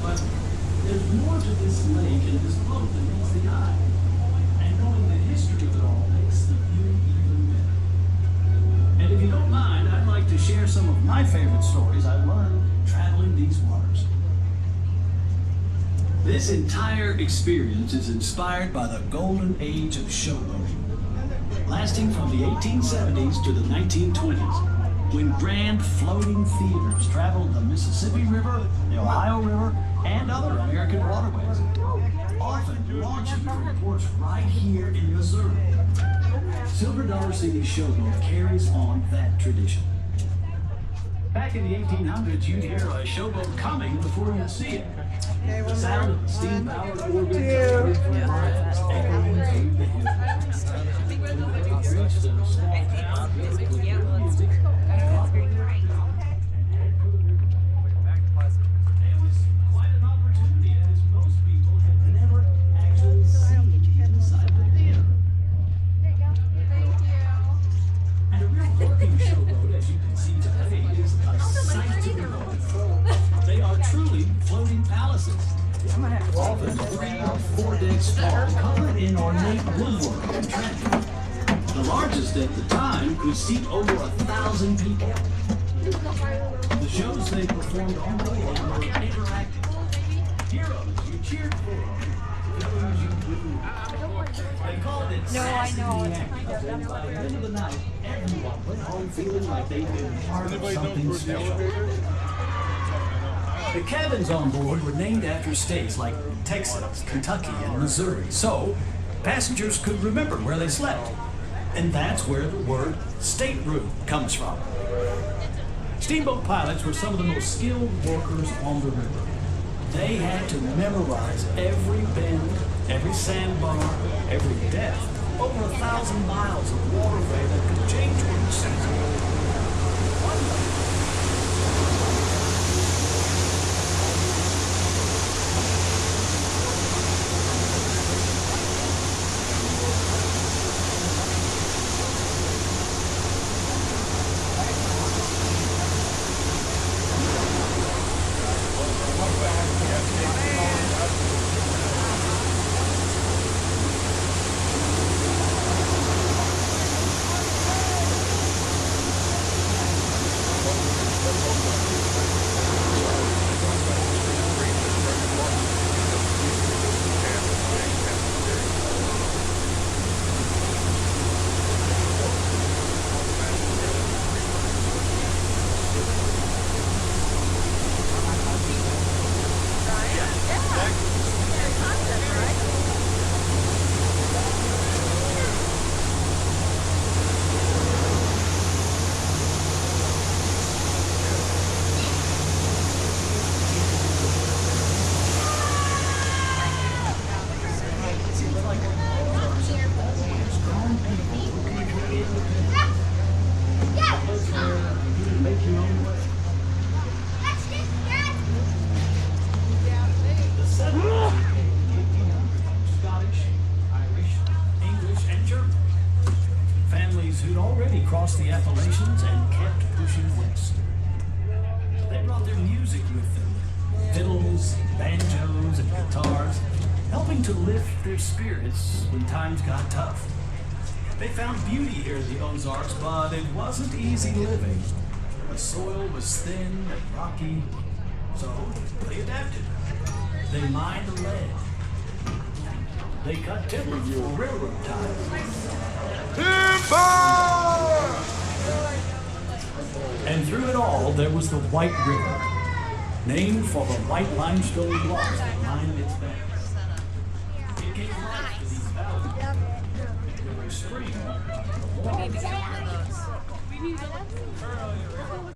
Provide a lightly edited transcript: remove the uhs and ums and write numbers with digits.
But there's more to this lake and this boat than meets the eye. And knowing the history of it all makes the view even better. And if you don't mind, I'd like to share some of my favorite stories I learned traveling these waters. This entire experience is inspired by the golden age of showboating, lasting from the 1870s to the 1920s, when grand floating theaters traveled the Mississippi River, the Ohio River, and other American waterways, often launching from ports right here in Missouri. Silver Dollar City Showboat carries on that tradition. Back in the 1800s, you'd hear a showboat coming before you'd see it. The sound of the steam-powered organ echoing through the hills. Reached a small town with good music. It was quite an opportunity, as most people have never actually seen inside the theater. And a real working showboat, as you can see today, is a sight to behold. They are truly floating palaces. Often 3 or 4 decks tall, covered in ornate woodwork and traffic. The largest at the time could seat over 1,000 people. The shows they performed on board were interactive. Heroes you cheered for, villains you booed. They called it sassy reactive, and by the end of the night, everyone went home feeling like they'd been part of something special. The cabins on board were named after states like Texas, Kentucky, and Missouri, so passengers could remember where they slept. And that's where the word stateroom comes from. Steamboat pilots were some of the most skilled workers on the river. They had to memorize every bend, every sandbar, every depth, over 1,000 miles of waterway that could change with the season. Who'd already crossed the Appalachians and kept pushing west. They brought their music with them, fiddles, banjos, and guitars, helping to lift their spirits when times got tough. They found beauty here in the Ozarks, but it wasn't easy living. The soil was thin and rocky, so they adapted. They mined lead. They cut timber for railroad ties. And through it all, there was the White River, named for the white limestone blocks that lined its banks. It gave life to these valleys. Every spring, the water